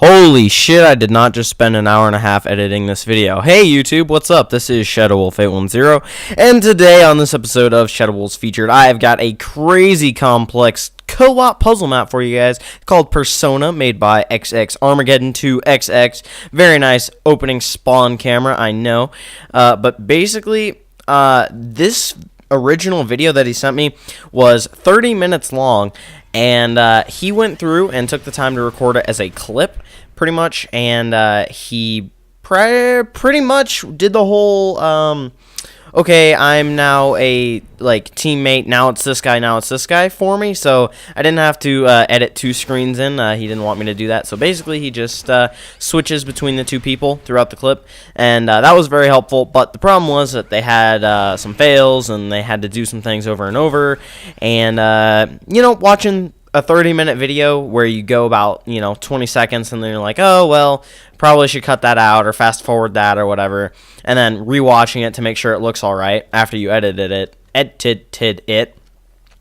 Holy shit, I did not just spend an hour and a half editing this video. Hey YouTube, what's up? This is ShadowWolf810, and today on this episode of ShadowWolfs Featured, I've got a crazy complex co-op puzzle map for you guys called Persona, made by XX Armageddon 2XX. Very nice opening spawn camera, I know. But basically, this original video that he sent me was 30 minutes long, and he went through and took the time to record it as a clip, pretty much, and he pretty much did the whole okay, I'm now a teammate, now it's this guy for me, so I didn't have to edit two screens in. He didn't want me to do that, so basically he just switches between the two people throughout the clip, and that was very helpful. But the problem was that they had some fails, and they had to do some things over and over, and you know, watching a 30-minute video where you go about 20 seconds, and then you're like, oh well, probably should cut that out or fast forward that or whatever, and then rewatching it to make sure it looks all right after you edited it.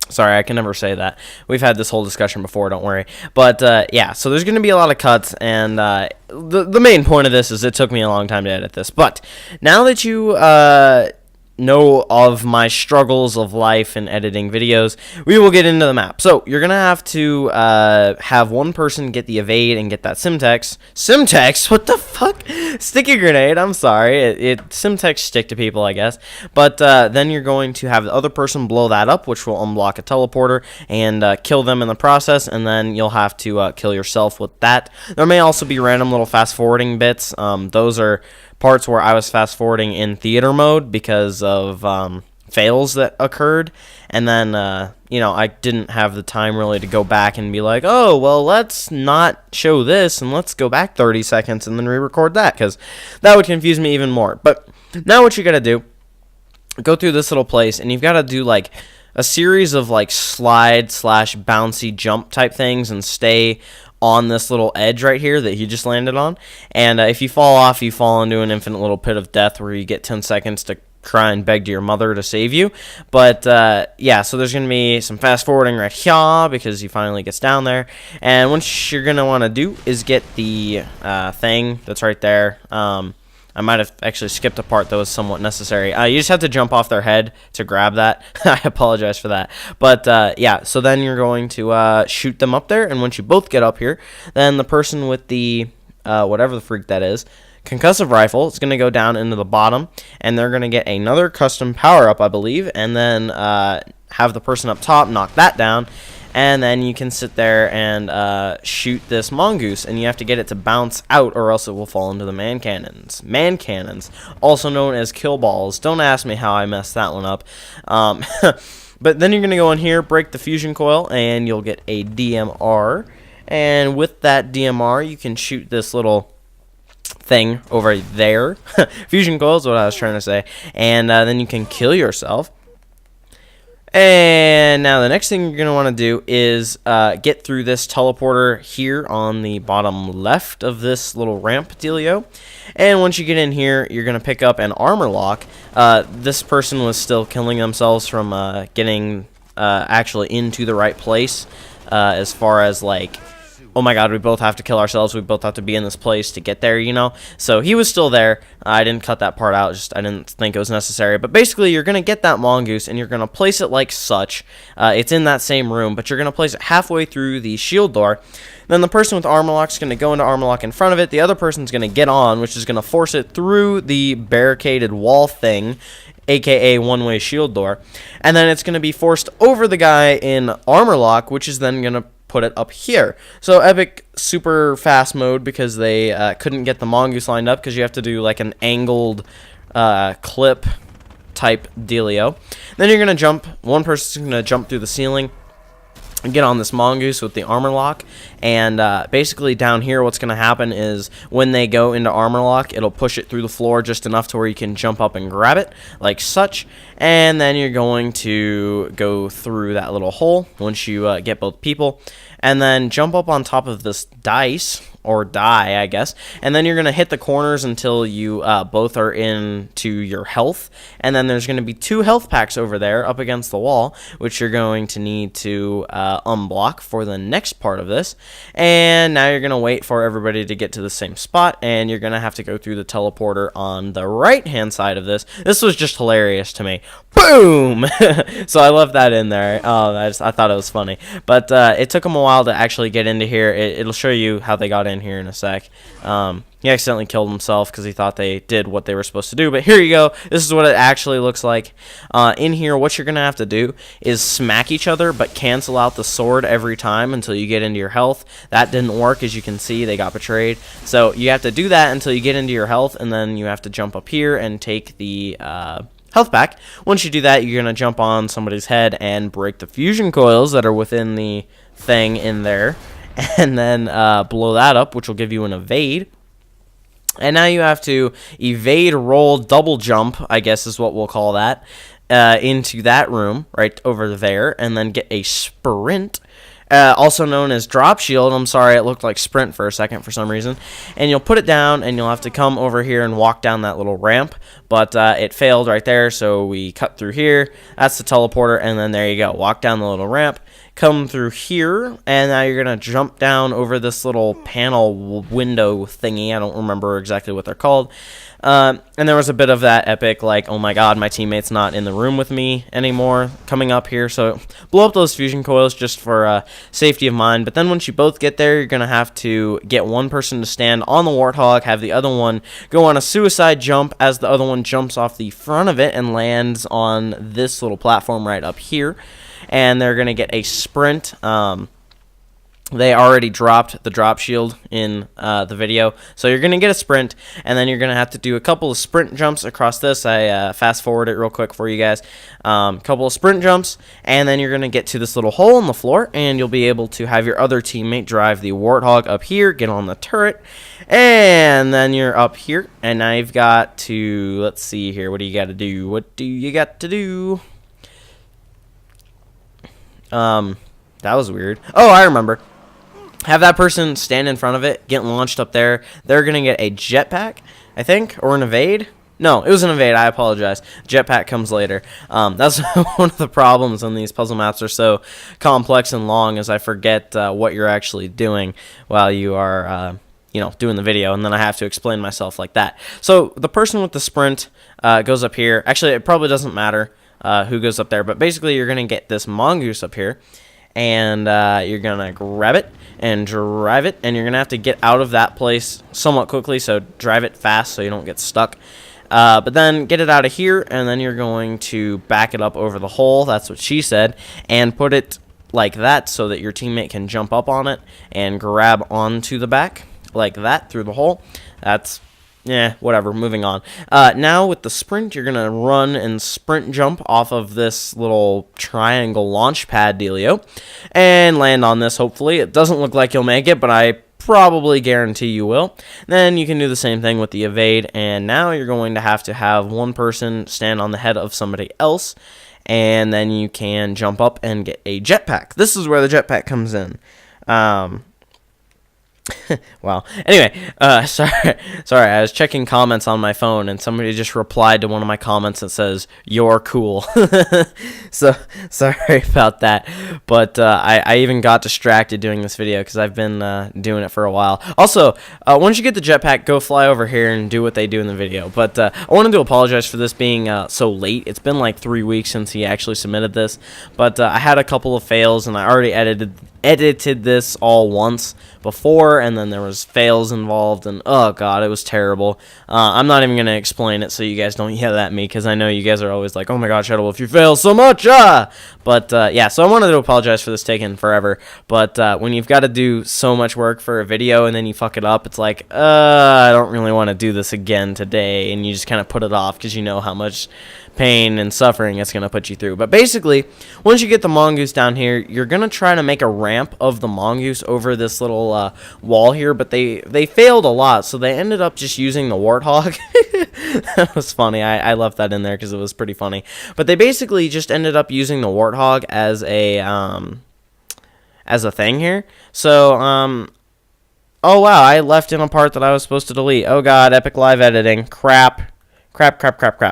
Sorry, I can never say that. We've had this whole discussion before, don't worry. But yeah, so there's going to be a lot of cuts, and the main point of this is it took me a long time to edit this. But now that you know of my struggles of life in editing videos, we will get into the map. So you're gonna have to have one person get the evade and get that Simtex, what the fuck? Sticky grenade, I'm sorry, Simtex stick to people, I guess. But then you're going to have the other person blow that up, which will unblock a teleporter and kill them in the process, and then you'll have to kill yourself with that. There may also be random little fast forwarding bits. Those are parts where I was fast forwarding in theater mode because of fails that occurred, and then I didn't have the time really to go back and be like, oh well, let's not show this and let's go back 30 seconds and then re-record that, because that would confuse me even more. But now what you gotta do, go through this little place, and you've got to do like a series of like slide / bouncy jump type things and stay on this little edge right here that he just landed on. And if you fall off, you fall into an infinite little pit of death where you get 10 seconds to cry and beg to your mother to save you. But yeah, so there's going to be some fast forwarding right here because he finally gets down there. And what you're going to want to do is get the thing that's right there. I might have actually skipped a part that was somewhat necessary. You just have to jump off their head to grab that. I apologize for that. But yeah, so then you're going to shoot them up there, and once you both get up here, then the person with the whatever the freak that is, concussive rifle, is going to go down into the bottom, and they're going to get another custom power-up, I believe, and then have the person up top knock that down. And then you can sit there and shoot this mongoose, and you have to get it to bounce out, or else it will fall into the man cannons. Man cannons, also known as kill balls. Don't ask me how I messed that one up. But then you're going to go in here, break the fusion coil, and you'll get a DMR. And with that DMR, you can shoot this little thing over there. Fusion coil is what I was trying to say. And then you can kill yourself. And now the next thing you're going to want to do is get through this teleporter here on the bottom left of this little ramp dealio. And once you get in here, you're going to pick up an armor lock. This person was still killing themselves from getting actually into the right place, as far as like, oh my god, we both have to kill ourselves, we both have to be in this place to get there, So he was still there. I didn't cut that part out, just I didn't think it was necessary. But basically, you're going to get that mongoose, and you're going to place it like such. It's in that same room, but you're going to place it halfway through the shield door. Then the person with armor lock is going to go into armor lock in front of it. The other person's going to get on, which is going to force it through the barricaded wall thing, aka one-way shield door. And then it's going to be forced over the guy in armor lock, which is then going to put it up here. So epic super fast mode, because they couldn't get the mongoose lined up, because you have to do like an angled clip type dealio. Then you're gonna jump, one person's gonna jump through the ceiling and get on this mongoose with the armor lock, and basically down here what's going to happen is when they go into armor lock, it'll push it through the floor just enough to where you can jump up and grab it like such, and then you're going to go through that little hole once you get both people, and then jump up on top of this dice, or die, I guess, and then you're going to hit the corners until you both are into your health, and then there's going to be 2 health packs over there up against the wall, which you're going to need to unblock for the next part of this. And now you're going to wait for everybody to get to the same spot, and you're going to have to go through the teleporter on the right hand side of this. This was just hilarious to me. Boom! So I left that in there. I thought it was funny, but it took them a while to actually get into here. It'll show you how they got in here in a sec. He accidentally killed himself because he thought they did what they were supposed to do, but here you go. This is what it actually looks like. In here, what you're gonna have to do is smack each other, but cancel out the sword every time until you get into your health. That didn't work, as you can see. They got betrayed. So you have to do that until you get into your health, and then you have to jump up here and take the health pack. Once you do that, you're gonna jump on somebody's head and break the fusion coils that are within the thing in there, and then blow that up, which will give you an evade. And now you have to evade, roll, double jump, I guess is what we'll call that, into that room right over there, and then get a sprint, also known as drop shield. I'm sorry, it looked like sprint for a second for some reason. And you'll put it down, and you'll have to come over here and walk down that little ramp, but it failed right there, so we cut through here. That's the teleporter, and then there you go. Walk down the little ramp, come through here, and now you're going to jump down over this little panel window thingy. I don't remember exactly what they're called. And there was a bit of that epic, like, oh my god, my teammate's not in the room with me anymore coming up here. So blow up those fusion coils just for safety of mind. But then once you both get there, you're going to have to get one person to stand on the Warthog, have the other one go on a suicide jump as the other one jumps off the front of it and lands on this little platform right up here. And they're going to get a sprint. They already dropped the drop shield in the video, so you're going to get a sprint, and then you're going to have to do a couple of sprint jumps across this. I fast forward it real quick for you guys. Couple of sprint jumps, and then you're going to get to this little hole in the floor, and you'll be able to have your other teammate drive the Warthog up here, get on the turret, and then you're up here, and now you've got to, let's see here, what do you got to do? What do you got to do? That was weird. Oh, I remember. Have that person stand in front of it, get launched up there. They're going to get a jetpack, I think, or an evade. No, it was an evade. I apologize. Jetpack comes later. That's one of the problems when these puzzle maps are so complex and long, is I forget what you're actually doing while you are doing the video, and then I have to explain myself like that. So the person with the sprint goes up here. Actually, it probably doesn't matter who goes up there, but basically you're going to get this mongoose up here, and you're going to grab it and drive it, and you're going to have to get out of that place somewhat quickly, so drive it fast so you don't get stuck. But then get it out of here, and then you're going to back it up over the hole, that's what she said, and put it like that so that your teammate can jump up on it and grab onto the back like that through the hole. That's whatever, moving on. Now with the sprint, you're going to run and sprint jump off of this little triangle launch pad dealio and land on this, hopefully. It doesn't look like you'll make it, but I probably guarantee you will. Then you can do the same thing with the evade, and now you're going to have one person stand on the head of somebody else, and then you can jump up and get a jetpack. This is where the jetpack comes in. Wow. Anyway, sorry, I was checking comments on my phone, and somebody just replied to one of my comments that says, "You're cool." So, sorry about that. But I even got distracted doing this video because I've been doing it for a while. Also, once you get the jetpack, go fly over here and do what they do in the video. But I wanted to apologize for this being so late. It's been like 3 weeks since he actually submitted this. But I had a couple of fails, and I already edited this all once before, and then there was fails involved, and oh god, it was terrible. I'm not even going to explain it so you guys don't yell at me, because I know you guys are always like, oh my god, ShadowWolf, you fail so much, But yeah, so I wanted to apologize for this taking forever, but when you've got to do so much work for a video and then you fuck it up, it's like, I don't really want to do this again today, and you just kind of put it off because you know how much pain and suffering it's going to put you through. But basically, once you get the mongoose down here, you're going to try to make a ramp of the mongoose over this little wall here, but they failed a lot, so they ended up just using the warthog. That was funny. I left that in there because it was pretty funny. But they basically just ended up using the warthog as as a thing here. So, oh wow, I left in a part that I was supposed to delete. Oh god, Epic Live Editing. Crap.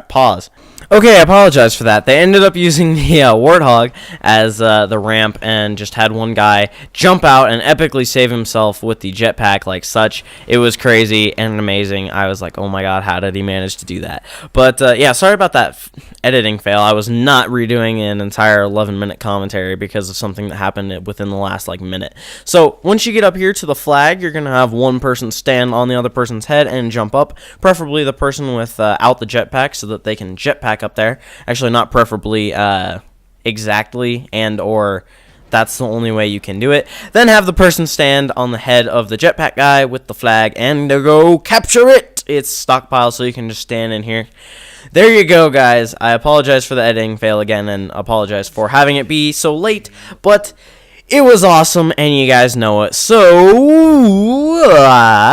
Pause. Okay, I apologize for that. They ended up using the Warthog as the ramp and just had one guy jump out and epically save himself with the jetpack like such. It was crazy and amazing. I was like, oh my god, how did he manage to do that? But yeah, sorry about that editing fail. I was not redoing an entire 11-minute commentary because of something that happened within the last like minute. So once you get up here to the flag, you're going to have one person stand on the other person's head and jump up, preferably the person without the jetpack so that they can jetpack up there. Actually, not preferably exactly, and or that's the only way you can do it. Then have the person stand on the head of the jetpack guy with the flag and go capture it. It's stockpile, so you can just stand in here. There you go, guys. I apologize for the editing fail again and apologize for having it be so late, but it was awesome, and you guys know it. So,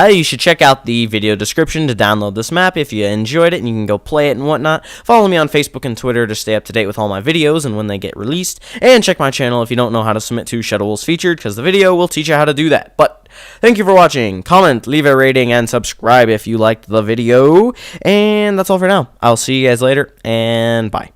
you should check out the video description to download this map if you enjoyed it, and you can go play it and whatnot. Follow me on Facebook and Twitter to stay up to date with all my videos and when they get released. And check my channel if you don't know how to submit to ShadowWolfs Featured, because the video will teach you how to do that. But thank you for watching. Comment, leave a rating, and subscribe if you liked the video. And that's all for now. I'll see you guys later, and bye.